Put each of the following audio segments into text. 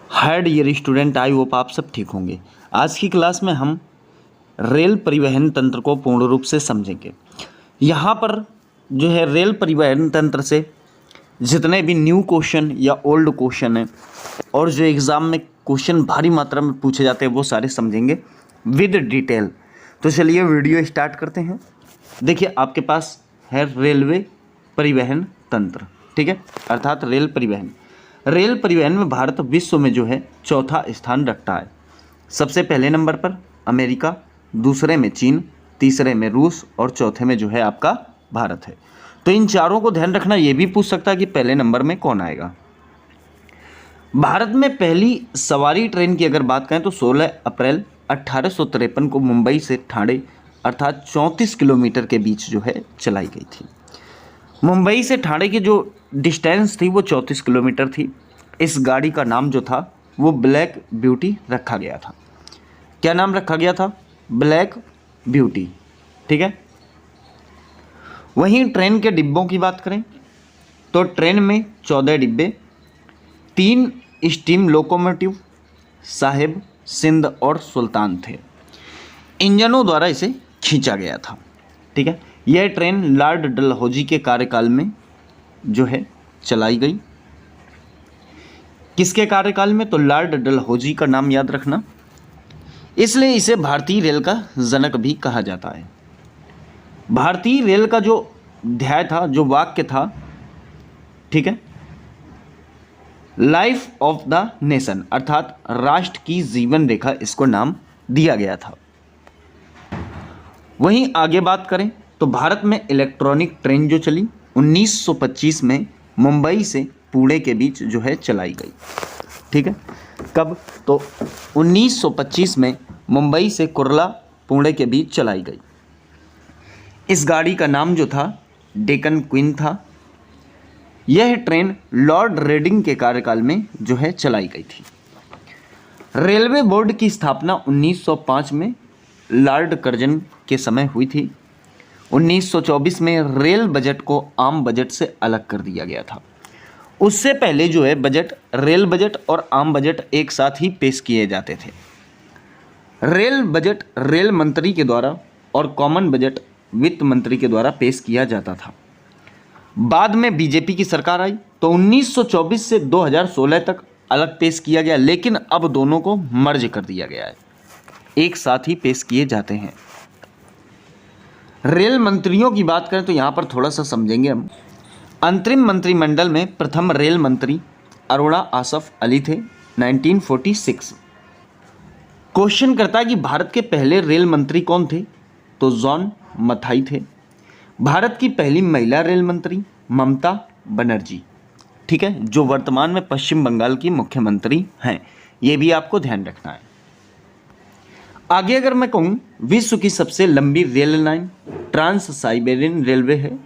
Hi dear student, I hope आप सब ठीक होंगे। आज की क्लास में हम रेल परिवहन तंत्र को पूर्ण रूप से समझेंगे। यहाँ पर जो है रेल परिवहन तंत्र से जितने भी न्यू क्वेश्चन या ओल्ड क्वेश्चन हैं और जो एग्ज़ाम में क्वेश्चन भारी मात्रा में पूछे जाते हैं वो सारे समझेंगे विद डिटेल। तो चलिए वीडियो स्टार्ट करते हैं। देखिए आपके पास है रेलवे परिवहन तंत्र, ठीक है, अर्थात रेल परिवहन। रेल परिवहन में भारत विश्व में जो है चौथा स्थान रखता है। सबसे पहले नंबर पर अमेरिका, दूसरे में चीन, तीसरे में रूस और चौथे में जो है आपका भारत है। तो इन चारों को ध्यान रखना। ये भी पूछ सकता है कि पहले नंबर में कौन आएगा। भारत में पहली सवारी ट्रेन की अगर बात करें तो 16 अप्रैल 1853 को मुंबई से ठाणे अर्थात 34 किलोमीटर के बीच जो है चलाई गई थी। मुंबई से ठाणे की जो डिस्टेंस थी वो 34 किलोमीटर थी। इस गाड़ी का नाम जो था वो ब्लैक ब्यूटी रखा गया था। क्या नाम रखा गया था? ब्लैक ब्यूटी, ठीक है। वहीं ट्रेन के डिब्बों की बात करें तो ट्रेन में 14 डिब्बे, 3 स्टीम लोकोमोटिव साहिब, सिंध और सुल्तान थे। इंजनों द्वारा इसे खींचा गया था, ठीक है। यह ट्रेन लॉर्ड डलहौजी के कार्यकाल में जो है चलाई गई। किसके कार्यकाल में? तो लॉर्ड डलहौजी का नाम याद रखना, इसलिए इसे भारतीय रेल का जनक भी कहा जाता है। भारतीय रेल का जो अध्याय था, जो वाक्य था, ठीक है, लाइफ ऑफ द नेशन अर्थात राष्ट्र की जीवन रेखा, इसको नाम दिया गया था। वहीं आगे बात करें तो भारत में इलेक्ट्रॉनिक ट्रेन जो चली 1925 में मुंबई से पुणे के बीच जो है चलाई गई, ठीक है। कब? तो 1925 में मुंबई से कुर्ला पुणे के बीच चलाई गई। इस गाड़ी का नाम जो था डेक्कन क्वीन था। यह ट्रेन लॉर्ड रेडिंग के कार्यकाल में जो है चलाई गई थी। रेलवे बोर्ड की स्थापना 1905 में लॉर्ड कर्जन के समय हुई थी। 1924 में रेल बजट को आम बजट से अलग कर दिया गया था। उससे पहले जो है बजट, रेल बजट और आम बजट एक साथ ही पेश किए जाते थे। रेल बजट रेल मंत्री के द्वारा और कॉमन बजट वित्त मंत्री के द्वारा पेश किया जाता था। बाद में बीजेपी की सरकार आई तो 1924 से 2016 तक अलग पेश किया गया, लेकिन अब दोनों को मर्ज कर दिया गया है, एक साथ ही पेश किए जाते हैं। रेल मंत्रियों की बात करें तो यहाँ पर थोड़ा सा समझेंगे हम। अंतरिम मंत्रिमंडल में प्रथम रेल मंत्री अरुणा आसफ अली थे 1946। क्वेश्चन करता है कि भारत के पहले रेल मंत्री कौन थे? तो जॉन मथाई थे। भारत की पहली महिला रेल मंत्री ममता बनर्जी, ठीक है, जो वर्तमान में पश्चिम बंगाल की मुख्यमंत्री हैं। ये भी आपको ध्यान रखना है। आगे अगर मैं कहूँ विश्व की सबसे लंबी rail line Trans Siberian Railway है,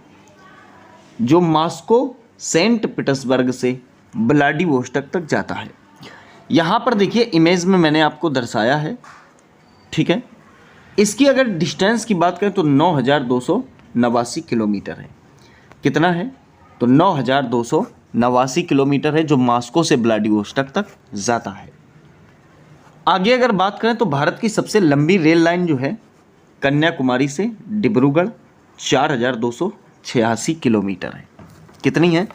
जो मॉस्को सेंट पीटर्सबर्ग से व्लादिवोस्टोक तक जाता है। यहाँ पर देखिए इमेज में मैंने आपको दर्शाया है, ठीक है। इसकी अगर डिस्टेंस की बात करें तो 9289 किलोमीटर है। कितना है? तो 9289 किलोमीटर है, जो मॉस्को से व्लादिवोस्टोक तक जाता है। आगे अगर बात करें तो भारत की सबसे लंबी रेल लाइन जो है कन्याकुमारी से डिब्रूगढ़ 4286 किलोमीटर है। कितनी है?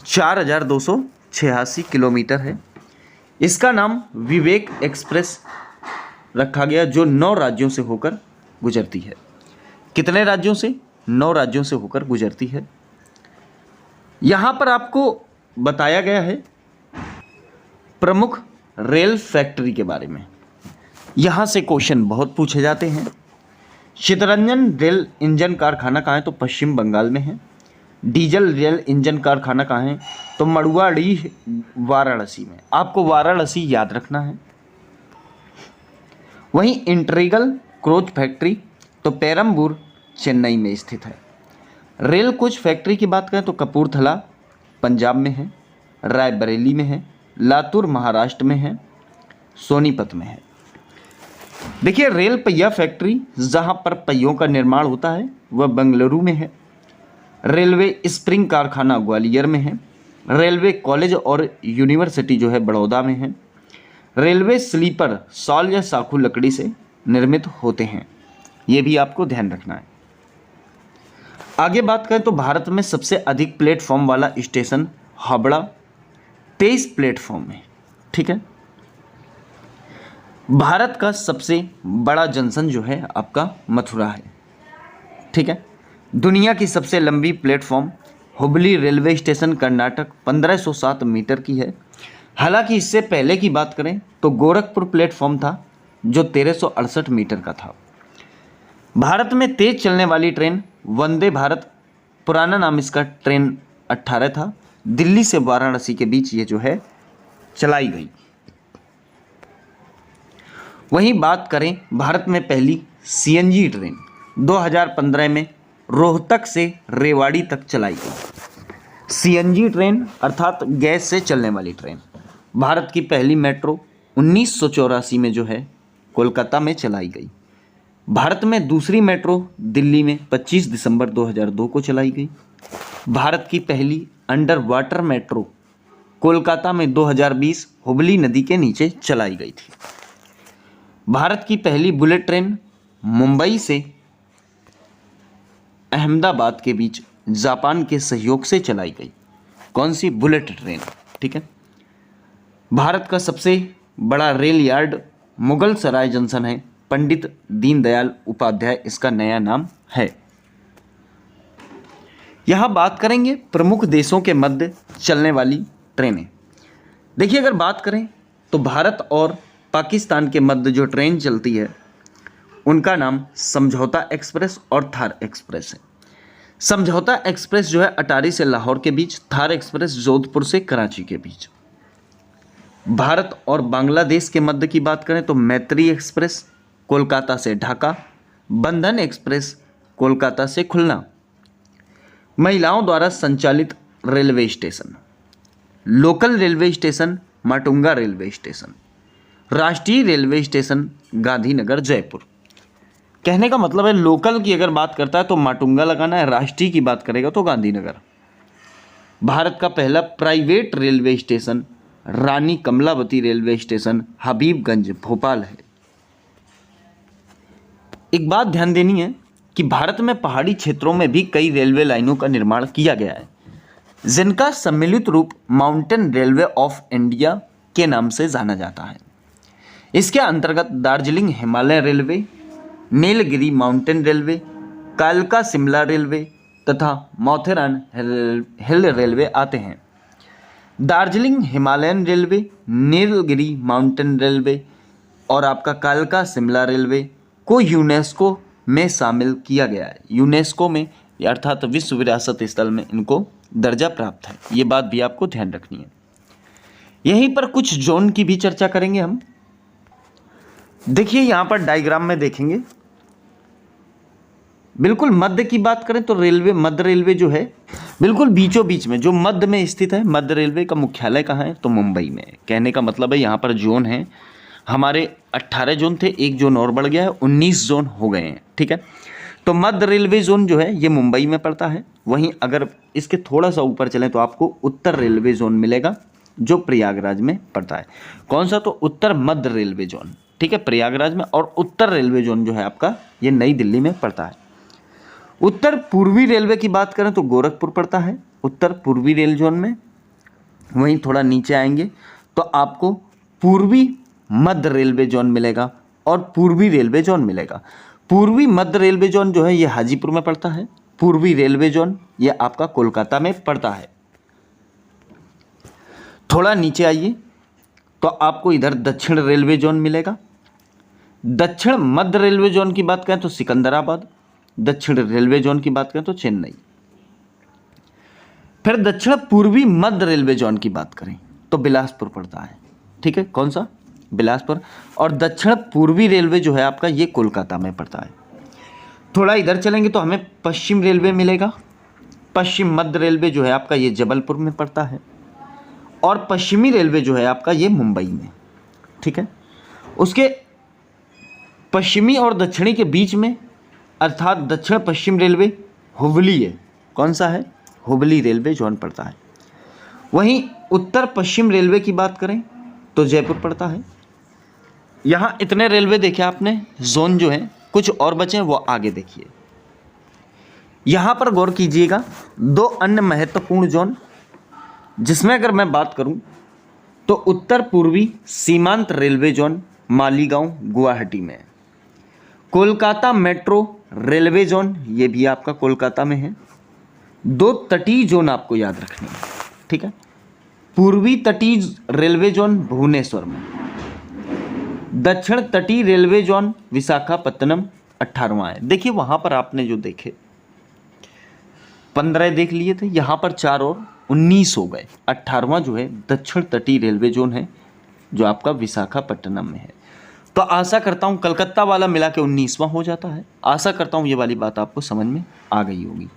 4286 किलोमीटर है। इसका नाम विवेक एक्सप्रेस रखा गया, जो 9 राज्यों से होकर गुजरती है। कितने राज्यों से? 9 राज्यों से होकर गुजरती है। यहाँ पर आपको बताया गया है प्रमुख रेल फैक्ट्री के बारे में। यहाँ से क्वेश्चन बहुत पूछे जाते हैं। चितरंजन रेल इंजन कारखाना कहाँ है? तो पश्चिम बंगाल में है। डीजल रेल इंजन कारखाना कहाँ है? तो मड़ुआडीह वाराणसी में। आपको वाराणसी याद रखना है। वहीं इंटीग्रल कोच फैक्ट्री तो पेरम्बूर चेन्नई में स्थित है। रेल कोच फैक्ट्री की बात करें तो कपूरथला पंजाब में है, रायबरेली में है, लातूर महाराष्ट्र में है, सोनीपत में है। देखिए रेल पहिया फैक्ट्री जहां पर पहियों का निर्माण होता है वह बेंगलुरु में है। रेलवे स्प्रिंग कारखाना ग्वालियर में है। रेलवे कॉलेज और यूनिवर्सिटी जो है बड़ौदा में है। रेलवे स्लीपर सॉल या साखू लकड़ी से निर्मित होते हैं, ये भी आपको ध्यान रखना है। आगे बात करें तो भारत में सबसे अधिक प्लेटफॉर्म वाला स्टेशन हावड़ा 23 प्लेटफॉर्म है, ठीक है। भारत का सबसे बड़ा जंक्शन जो है आपका मथुरा है, ठीक है। दुनिया की सबसे लंबी platform Hubli railway station Karnataka 1507 metre की है। हालांकि इससे पहले की बात करें तो गोरखपुर प्लेटफॉर्म था जो 1368 मीटर का था। भारत में तेज चलने वाली ट्रेन वंदे भारत, पुराना नाम इसका ट्रेन 18 था, दिल्ली से वाराणसी के बीच ये जो है चलाई गई। वहीं बात करें भारत में पहली सीएनजी ट्रेन 2015 में रोहतक से रेवाड़ी तक चलाई गई। सीएनजी ट्रेन अर्थात गैस से चलने वाली ट्रेन। भारत की पहली मेट्रो 1984 में जो है कोलकाता में चलाई गई। भारत में दूसरी मेट्रो दिल्ली में 25 दिसंबर 2002 को चलाई गई। भारत की पहली अंडर वाटर मेट्रो कोलकाता में 2020 हुबली नदी के नीचे चलाई गई थी। भारत की पहली बुलेट ट्रेन मुंबई से अहमदाबाद के बीच जापान के सहयोग से चलाई गई। कौन सी? बुलेट ट्रेन, ठीक है। भारत का सबसे बड़ा रेल यार्ड मुगल सराय जंक्शन है, पंडित दीनदयाल उपाध्याय इसका नया नाम है। यहां बात करेंगे प्रमुख देशों के मध्य चलने वाली ट्रेनें। देखिए, अगर बात करें तो भारत और पाकिस्तान के मध्य जो ट्रेन चलती है उनका नाम समझौता एक्सप्रेस और थार एक्सप्रेस है। समझौता एक्सप्रेस जो है अटारी से लाहौर के बीच, थार एक्सप्रेस जोधपुर से कराची के बीच। भारत और बांग्लादेश के मध्य की बात करें तो मैत्री एक्सप्रेस कोलकाता से ढाका, बंधन एक्सप्रेस कोलकाता से खुलना। महिलाओं द्वारा संचालित railway station, local railway station Matunga railway station, राष्ट्रीय रेलवे स्टेशन गांधीनगर जयपुर। कहने का मतलब है लोकल की अगर बात करता है तो माटुंगा लगाना है, राष्ट्रीय की बात करेगा तो गांधीनगर। भारत का पहला प्राइवेट रेलवे स्टेशन रानी कमलावती रेलवे स्टेशन हबीबगंज भोपाल है। एक बात ध्यान देनी है कि भारत में पहाड़ी क्षेत्रों में भी कई रेलवे लाइनों का निर्माण किया गया है, जिनका सम्मिलित रूप माउंटेन रेलवे ऑफ इंडिया के नाम से जाना जाता है। इसके अंतर्गत Darjeeling Himalaya railway, Nilgiri mountain railway, कालका शिमला रेलवे तथा माथेरान हिल रेलवे आते हैं। Darjeeling Himalayan railway, Nilgiri mountain railway और आपका कालका शिमला रेलवे को यूनेस्को में शामिल किया गया है। यूनेस्को में अर्थात विश्व विरासत स्थल में इनको दर्जा प्राप्त है। ये बात भी आपको ध्यान रखनी है। यहीं पर कुछ जोन की भी चर्चा करेंगे हम। देखिए, यहाँ पर डायग्राम में देखेंगे, बिल्कुल मध्य की बात करें तो रेलवे, मध्य रेलवे जो है बिल्कुल बीचों बीच में जो मध्य में स्थित है। मध्य रेलवे का मुख्यालय कहाँ है? तो मुंबई में। कहने का मतलब है यहाँ पर जोन है, हमारे 18 जोन थे, एक जोन और बढ़ गया है, 19 जोन हो गए हैं, ठीक है। तो मध्य रेलवे जोन जो है ये मुंबई में पड़ता है। वहीं अगर इसके थोड़ा सा ऊपर चलें तो आपको उत्तर रेलवे जोन मिलेगा जो प्रयागराज में पड़ता है। कौन सा? तो उत्तर मध्य रेलवे जोन, ठीक है, प्रयागराज में। और उत्तर रेलवे जोन जो है आपका ये नई दिल्ली में पड़ता है। उत्तर पूर्वी रेलवे की बात करें तो गोरखपुर पड़ता है उत्तर पूर्वी रेल जोन में। वहीं थोड़ा नीचे आएंगे तो आपको पूर्वी मध्य रेलवे जोन मिलेगा और पूर्वी रेलवे जोन मिलेगा। पूर्वी मध्य रेलवे जोन जो है ये हाजीपुर में पड़ता है। पूर्वी रेलवे जोन ये आपका कोलकाता में पड़ता है। थोड़ा नीचे आइए तो आपको इधर दक्षिण रेलवे जोन मिलेगा। दक्षिण मध्य रेलवे जोन की बात करें तो सिकंदराबाद, दक्षिण रेलवे जोन की बात करें तो चेन्नई। फिर दक्षिण पूर्वी मध्य रेलवे जोन की बात करें तो बिलासपुर पड़ता है, ठीक है। कौन सा? बिलासपुर। और दक्षिण पूर्वी रेलवे जो है आपका ये कोलकाता में पड़ता है। थोड़ा इधर चलेंगे तो हमें पश्चिम रेलवे मिलेगा। पश्चिम मध्य रेलवे जो है आपका ये जबलपुर में पड़ता है। और पश्चिमी रेलवे जो है आपका ये मुंबई में, ठीक है। उसके पश्चिमी और दक्षिणी के बीच में अर्थात दक्षिण पश्चिम रेलवे हुबली है। कौन सा है? हुबली रेलवे जोन पड़ता है। वहीं उत्तर पश्चिम रेलवे की बात करें तो जयपुर पड़ता है। यहाँ इतने रेलवे देखे आपने, जोन जो है, कुछ और बचे हैं वो आगे देखिए। यहाँ पर गौर कीजिएगा, दो अन्य महत्वपूर्ण जोन, जिसमें अगर मैं बात करूं तो उत्तर पूर्वी सीमांत रेलवे जोन मालीगांव गुवाहाटी में है। कोलकाता मेट्रो रेलवे जोन, ये भी आपका कोलकाता में है। दो तटीय जोन आपको याद रखने हैं, ठीक है। पूर्वी तटीय रेलवे जोन भुवनेश्वर में, दक्षिण तटीय रेलवे जोन विशाखापत्तनम 18वां है। देखिए वहां पर आपने जो देखे 15 देख लिए थे, यहाँ पर 4 और 19 हो गए। 18वां जो है दक्षिण तटीय रेलवे जोन है, जो आपका विशाखापट्टनम में है। तो आशा करता हूँ कलकत्ता वाला मिला के 19वां हो जाता है। आशा करता हूँ ये वाली बात आपको समझ में आ गई होगी।